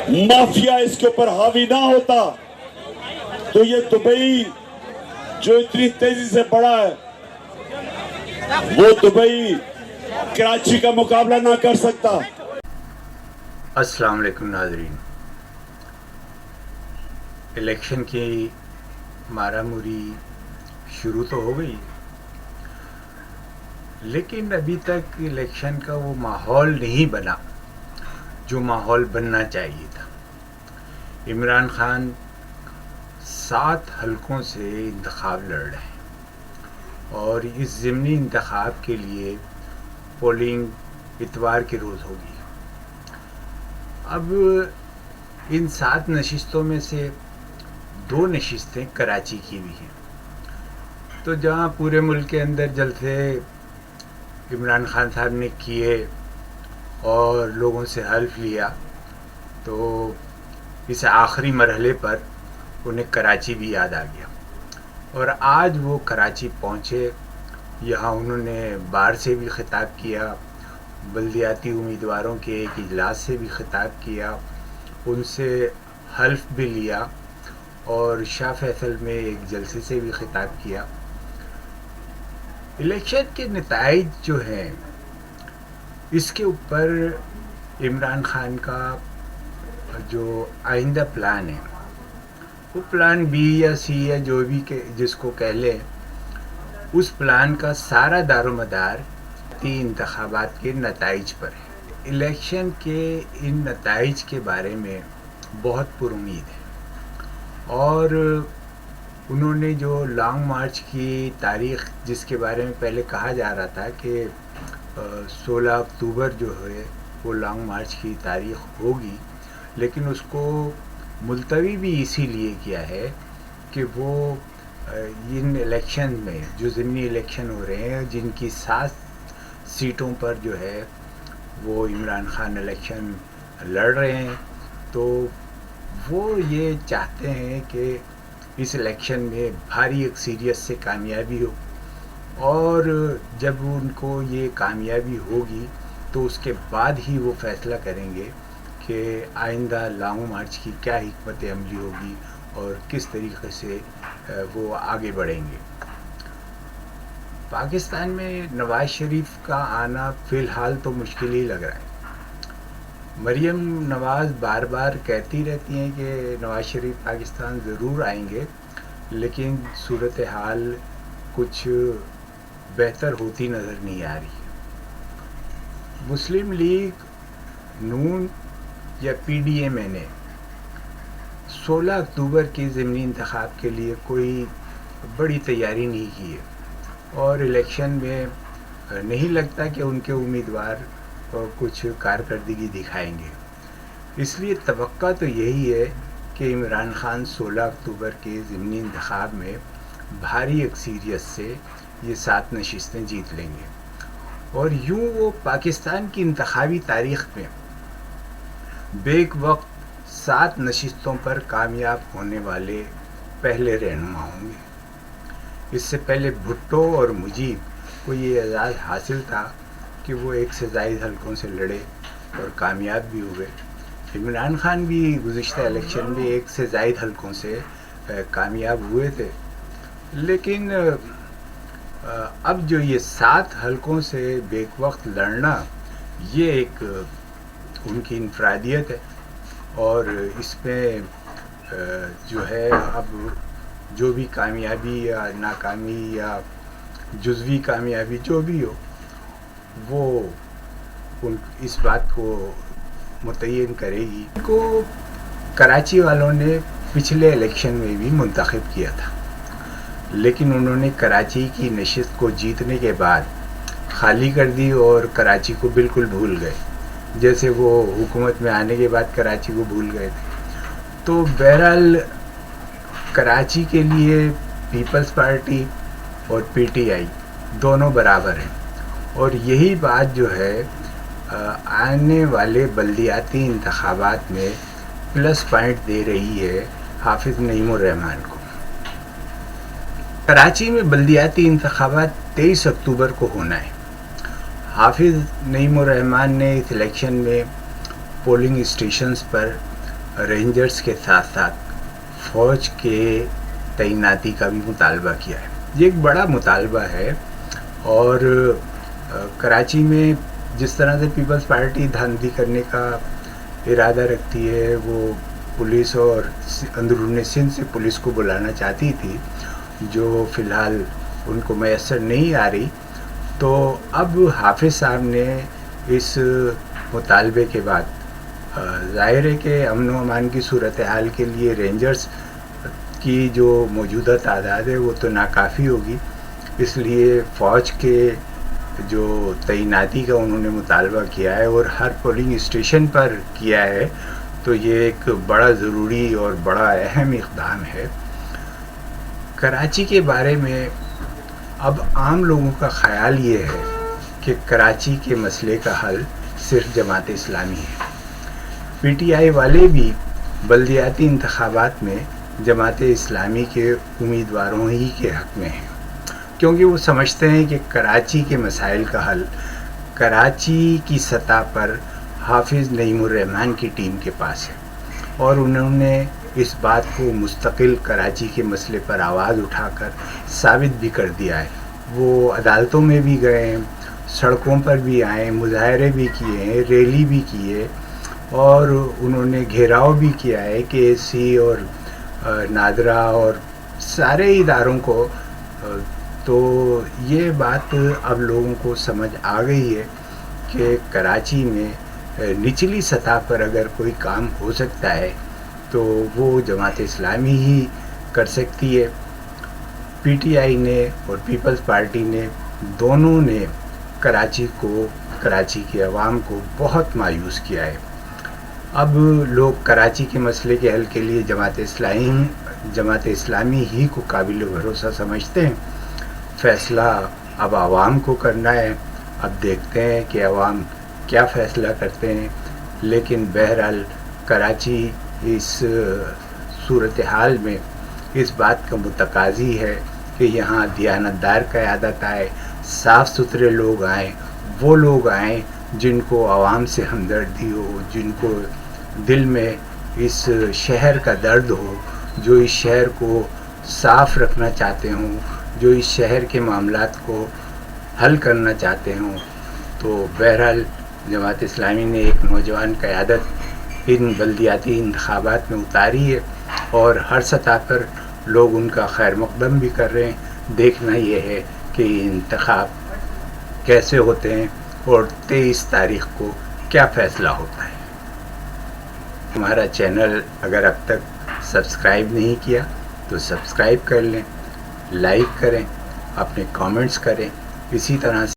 Mafia इसके ऊपर हावी ना होता तो ये दुबई जो इतनी तेजी से बढ़ा है वो दुबई कराची का मुकाबला ना कर सकता। अस्सलाम वालेकुम नाज़रीन, इलेक्शन की मारामुरी शुरू तो हो गई, लेकिन अभी तक इलेक्शन का वो माहौल नहीं बना जो माहौल बनना चाहिए था। इमरान खान 7 हलकों से इंतखाब लड़ रहे हैं और इस ज़िमनी इंतखाब के लिए पोलिंग इतवार के रोज़ होगी। अब इन 7 नशिस्तों में से 2 नशिस्तें कराची की भी हैं, तो जहाँ पूरे मुल्क के अंदर जलसे इमरान खान साहब ने किए और लोगों से हल्फ लिया, तो इस आखिरी मरहले पर उन्हें कराची भी याद आ गया और आज वो कराची पहुँचे। यहाँ उन्होंने बार से भी खिताब किया, बल्दियाती उम्मीदवारों के एक इजलास से भी खिताब किया, उनसे हल्फ भी लिया और शाह फैसल में एक जलसे से भी खिताब किया। इलेक्शन के नताइज जो हैं इसके ऊपर इमरान खान का जो आइंदा प्लान है, वो प्लान बी या सी या जो भी जिसको कह लें, उस प्लान का सारा दारोमदार 3 इंतखाबात के नताइज पर है। इलेक्शन के इन नताइज के बारे में बहुत पुरुमीद है और उन्होंने जो लॉन्ग मार्च की तारीख़ जिसके बारे में पहले कहा जा रहा था कि 16 अक्टूबर जो है वो लॉन्ग मार्च की तारीख़ होगी, लेकिन उसको मुलतवी भी इसीलिए किया है कि वो इन इलेक्शन में जो ज़िमनी इलेक्शन हो रहे हैं जिनकी 7 सीटों पर जो है वो इमरान खान इलेक्शन लड़ रहे हैं, तो वो ये चाहते हैं कि इस इलेक्शन में भारी अक्सरियत से कामयाबी हो और जब उनको ये कामयाबी होगी तो उसके बाद ही वो फ़ैसला करेंगे कि आइंदा लॉन्ग मार्च की क्या हिकमत अमली होगी और किस तरीक़े से वो आगे बढ़ेंगे। पाकिस्तान में नवाज़ शरीफ का आना फ़िलहाल तो मुश्किल ही लग रहा है। मरीम नवाज़ बार बार कहती रहती हैं कि नवाज़ शरीफ पाकिस्तान ज़रूर आएंगे, लेकिन सूरत हाल कुछ बेहतर होती नज़र नहीं आ रही है। मुस्लिम लीग नून या PDMA ने 16 अक्टूबर के ज़िमनी इंतखाब के लिए कोई बड़ी तैयारी नहीं की है और इलेक्शन में नहीं लगता कि उनके उम्मीदवार कुछ कारकर्दगी दिखाएंगे। इसलिए तवक्का तो यही है कि इमरान खान 16 अक्टूबर के ज़िमनी इंतखाब में भारी अक्सरियत से ये 7 नशिस्तें जीत लेंगे और यूँ वो पाकिस्तान की इंतखाबी तारीख़ में बेक वक्त 7 नशिस्तों पर कामयाब होने वाले पहले रहनुमा होंगे। इससे पहले भुट्टो और मुजीब को ये एजाज़ हासिल था कि वो 1 से ज़ायद हलकों से लड़े और कामयाब भी हुए। इमरान खान भी गुज़िश्ता इलेक्शन में 1 से ज़ायद हलकों से कामयाब हुए थे, लेकिन अब जो ये 7 हलकों से बेक वक्त लड़ना ये एक उनकी इनफरादियत है और इसमें जो है अब जो भी कामयाबी या नाकामी या जुज़वी कामयाबी जो भी हो वो इस बात को मुतय्यन करेगी। को कराची वालों ने पिछले इलेक्शन में भी मुंतखब किया था, लेकिन उन्होंने कराची की नशिस्त को जीतने के बाद खाली कर दी और कराची को बिल्कुल भूल गए, जैसे वो हुकूमत में आने के बाद कराची को भूल गए थे। तो बहरहाल कराची के लिए पीपल्स पार्टी और PTI दोनों बराबर हैं और यही बात जो है आने वाले बल्दियाती इंतखाबात में प्लस पॉइंट दे रही है हाफिज़ नईमुर रहमान को। कराची में बल्दियाती इंतखाबात 23 अक्टूबर को होना है। हाफिज़ नईमुर रहमान ने इस इलेक्शन में पोलिंग स्टेशंस पर رینجرز کے ساتھ ساتھ فوج کے تعیناتی کا بھی مطالبہ کیا ہے. یہ ایک بڑا مطالبہ ہے، اور کراچی میں جس طرح سے پیپلز پارٹی دھاندلی کرنے کا ارادہ رکھتی ہے، وہ پولیس اور اندرون سندھ سے پولیس کو بلانا چاہتی تھی، جو فی الحال ان کو میسر نہیں آ رہی. تو اب حافظ صاحب نے اس مطالبے کے بعد ظاہر ہے کہ امن و امان کی صورتحال کے لیے رینجرز کی جو موجودہ تعداد ہے وہ تو ناکافی ہوگی، اس لیے فوج کے جو تعیناتی کا انہوں نے مطالبہ کیا ہے اور ہر پولنگ اسٹیشن پر کیا ہے، تو یہ ایک بڑا ضروری اور بڑا اہم اقدام ہے. کراچی کے بارے میں اب عام لوگوں کا خیال یہ ہے کہ کراچی کے مسئلے کا حل صرف جماعت اسلامی ہے. پی ٹی آئی والے بھی بلدیاتی انتخابات میں جماعت اسلامی کے امیدواروں ہی کے حق میں ہیں، کیونکہ وہ سمجھتے ہیں کہ کراچی کے مسائل کا حل کراچی کی سطح پر حافظ نعیم الرحمن کی ٹیم کے پاس ہے، اور انہوں نے اس بات کو مستقل کراچی کے مسئلے پر آواز اٹھا کر ثابت بھی کر دیا ہے. وہ عدالتوں میں بھی گئے ہیں، سڑکوں پر بھی آئے، مظاہرے بھی کیے ہیں، ریلی بھی کیے، اور انہوں نے گھیراؤ بھی کیا ہے کہ اے سی اور نادرا اور سارے اداروں کو. تو یہ بات اب لوگوں کو سمجھ آ گئی ہے کہ کراچی میں نچلی سطح پر اگر کوئی کام ہو سکتا ہے تو وہ جماعت اسلامی ہی کر سکتی ہے. پی ٹی آئی نے اور پیپلز پارٹی نے دونوں نے کراچی کے عوام کو بہت مایوس کیا ہے. اب لوگ کراچی کے مسئلے کے حل کے لیے جماعت اسلامی ہی کو قابل بھروسہ سمجھتے ہیں. فیصلہ اب عوام کو کرنا ہے. اب دیکھتے ہیں کہ عوام کیا فیصلہ کرتے ہیں، لیکن بہرحال کراچی اس صورتحال میں اس بات کا متقاضی ہے کہ یہاں دیانتدار قیادت آئے، صاف ستھرے لوگ آئیں، وہ لوگ آئیں جن کو عوام سے ہمدردی ہو، جن کو دل میں اس شہر کا درد ہو، جو اس شہر کو صاف رکھنا چاہتے ہوں، جو اس شہر کے معاملات کو حل کرنا چاہتے ہوں. تو بہرحال جماعت اسلامی نے ایک نوجوان قیادت ان بلدیاتی انتخابات میں اتاری ہے، اور ہر سطح پر لوگ ان کا خیر مقدم بھی کر رہے ہیں. دیکھنا یہ ہے کہ یہ انتخاب کیسے ہوتے ہیں اور 23 تاریخ کو کیا فیصلہ ہوتا ہے. ہمارا چینل اگر اب تک سبسکرائب نہیں کیا تو سبسکرائب کر لیں، لائک کریں، اپنے کامنٹس کریں. اسی طرح سے